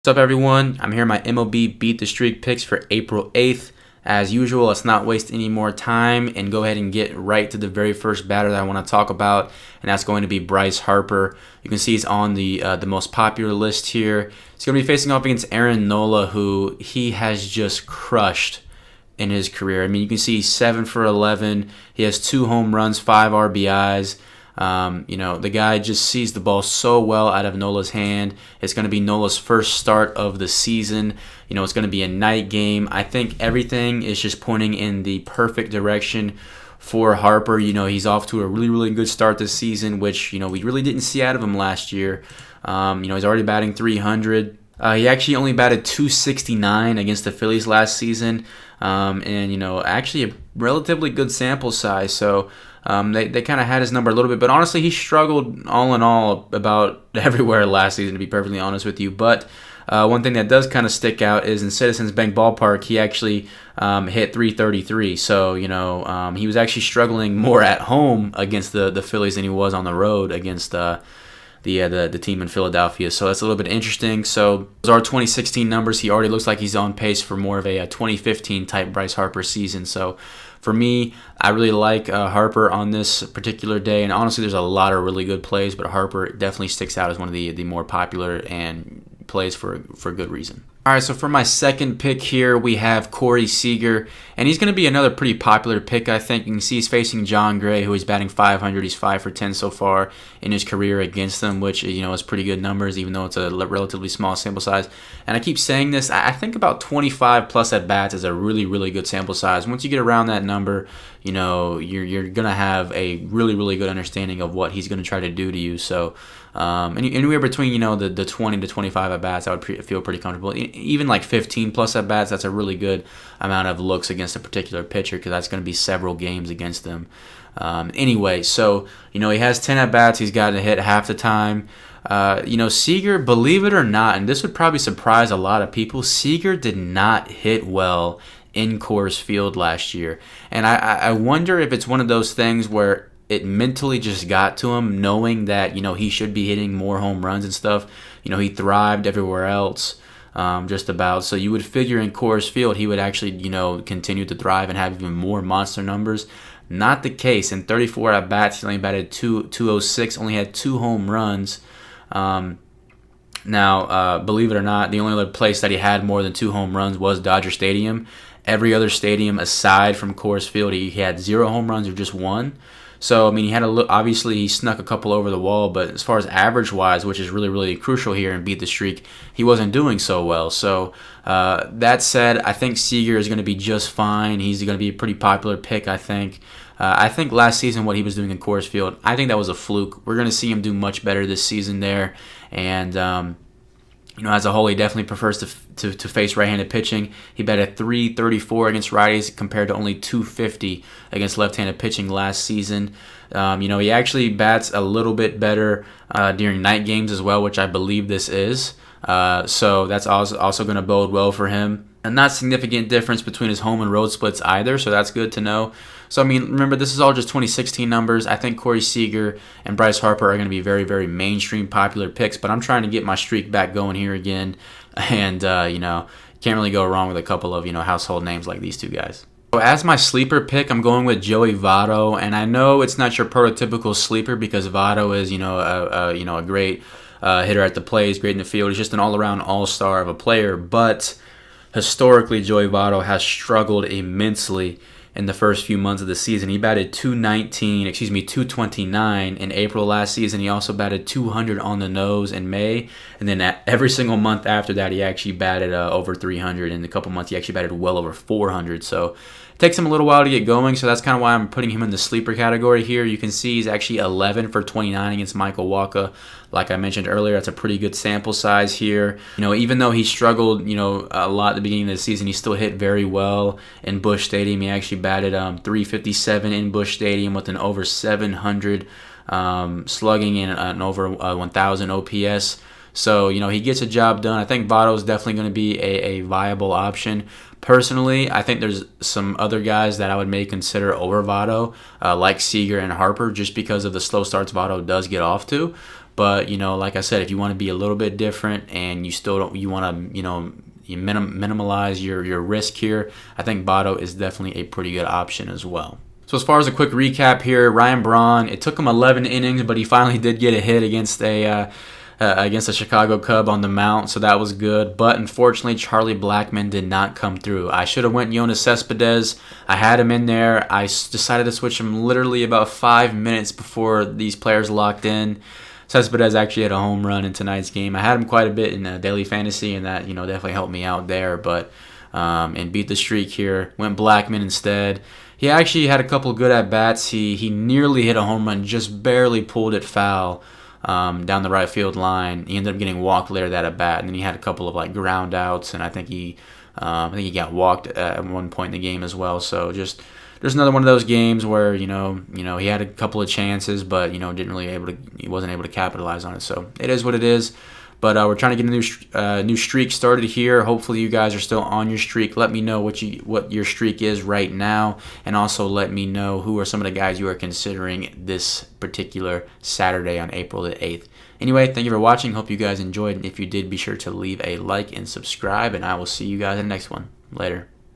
What's up, everyone? I'm here in my MLB Beat the Streak picks for April 8th. As usual, let's not waste any more time and go ahead and get right to the very first batter that I want to talk about, and that's going to be Bryce Harper. You can see he's on the most popular list here. He's going to be facing off against Aaron Nola, who he has just crushed in his career. I mean, you can see he's 7 for 11. He has 2 home runs, 5 RBIs. The guy just sees the ball so well out of Nola's hand. It's going to be Nola's first start of the season. It's going to be a night game. I think everything is just pointing in the perfect direction for Harper. He's off to a really, really good start this season, which, we really didn't see out of him last year. He's already batting .300. He actually only batted .269 against the Phillies last season. Actually a relatively good sample size. So they kind of had his number a little bit, but honestly, he struggled all in all about everywhere last season, to be perfectly honest with you. But one thing that does kind of stick out is in Citizens Bank Ballpark, he actually hit .333. So, he was actually struggling more at home against the Phillies than he was on the road against the team in Philadelphia. So that's a little bit interesting. So those are 2016 numbers. He already looks like he's on pace for more of a 2015 type Bryce Harper season. So for me, I really like Harper on this particular day. And honestly, there's a lot of really good plays, but Harper definitely sticks out as one of the more popular and plays for good reason. All right, so for my second pick here, we have Corey Seager, and he's going to be another pretty popular pick, I think. You can see he's facing John Gray, who is batting .500. He's 5 for 10 so far in his career against them, which, is pretty good numbers, even though it's a relatively small sample size. And I keep saying this, I think about 25 plus at-bats is a really, really good sample size. Once you get around that number, you're going to have a really, really good understanding of what he's going to try to do to you. So anywhere between, the 20 to 25 at-bats, I would feel pretty comfortable. Even like 15 plus at-bats, that's a really good amount of looks against a particular pitcher, because that's going to be several games against them. Anyway, so, he has 10 at-bats. He's got to hit half the time. Seager, believe it or not, and this would probably surprise a lot of people, Seager did not hit well in Coors Field last year. And I wonder if it's one of those things where it mentally just got to him, knowing that, he should be hitting more home runs and stuff. He thrived everywhere else, just about. So you would figure in Coors Field he would actually, continue to thrive and have even more monster numbers. Not the case. In 34 at-bats, he only batted .206, only had 2 home runs. Now, believe it or not, the only other place that he had more than 2 home runs was Dodger Stadium. Every other stadium aside from Coors Field, he had 0 home runs or just 1. So, he had obviously he snuck a couple over the wall, but as far as average-wise, which is really, really crucial here in Beat the Streak, he wasn't doing so well. So, that said, I think Seager is going to be just fine. He's going to be a pretty popular pick, I think. I think last season what he was doing in Coors Field, I think that was a fluke. We're going to see him do much better this season there. And, as a whole, he definitely prefers to face right-handed pitching. He batted .334 against righties compared to only .250 against left-handed pitching last season. He actually bats a little bit better during night games as well, which I believe this is. So that's also going to bode well for him. A not significant difference between his home and road splits either, so that's good to know. So, remember, this is all just 2016 numbers. I think Corey Seager and Bryce Harper are going to be very, very mainstream popular picks, but I'm trying to get my streak back going here again, and, can't really go wrong with a couple of, household names like these two guys. So as my sleeper pick, I'm going with Joey Votto, and I know it's not your prototypical sleeper because Votto is, a great hitter at the plate. He's great in the field. He's just an all-around all-star of a player, but historically, Joey Votto has struggled immensely in the first few months of the season. He batted .229 in April last season. He also batted .200 on the nose in May. And then every single month after that, he actually batted over .300. In a couple months, he actually batted well over .400. So it takes him a little while to get going. So that's kind of why I'm putting him in the sleeper category here. You can see he's actually 11 for 29 against Michael Wacha. Like I mentioned earlier, that's a pretty good sample size here. Even though he struggled, a lot at the beginning of the season, he still hit very well in Busch Stadium. He actually batted .357 in Busch Stadium with an over 700 slugging and an over 1,000 OPS. So, he gets a job done. I think Votto is definitely going to be a viable option. Personally, I think there's some other guys that I would maybe consider over Votto, like Seager and Harper, just because of the slow starts Votto does get off to. But, like I said, if you want to be a little bit different and you still don't, you want to, you minimalize your risk here, I think Votto is definitely a pretty good option as well. So as far as a quick recap here, Ryan Braun, it took him 11 innings, but he finally did get a hit against a Chicago Cub on the mound, so that was good. But unfortunately, Charlie Blackmon did not come through. I should have went Yoenis Cespedes. I had him in there. I decided to switch him literally about 5 minutes before these players locked in. Cespedes actually had a home run in tonight's game. I had him quite a bit in daily fantasy, and that definitely helped me out there. But and beat the streak here. Went Blackmon instead. He actually had a couple good at bats. He nearly hit a home run, just barely pulled it foul down the right field line. He ended up getting walked later that at bat, and then he had a couple of ground outs, and I think he got walked at one point in the game as well. So just there's another one of those games where he had a couple of chances, but he wasn't able to capitalize on it. So it is what it is. But we're trying to get a new streak started here. Hopefully you guys are still on your streak. Let me know what your streak is right now, and also let me know who are some of the guys you are considering this particular Saturday on April the 8th. Anyway, thank you for watching. Hope you guys enjoyed, and if you did, be sure to leave a like and subscribe, and I will see you guys in the next one. Later.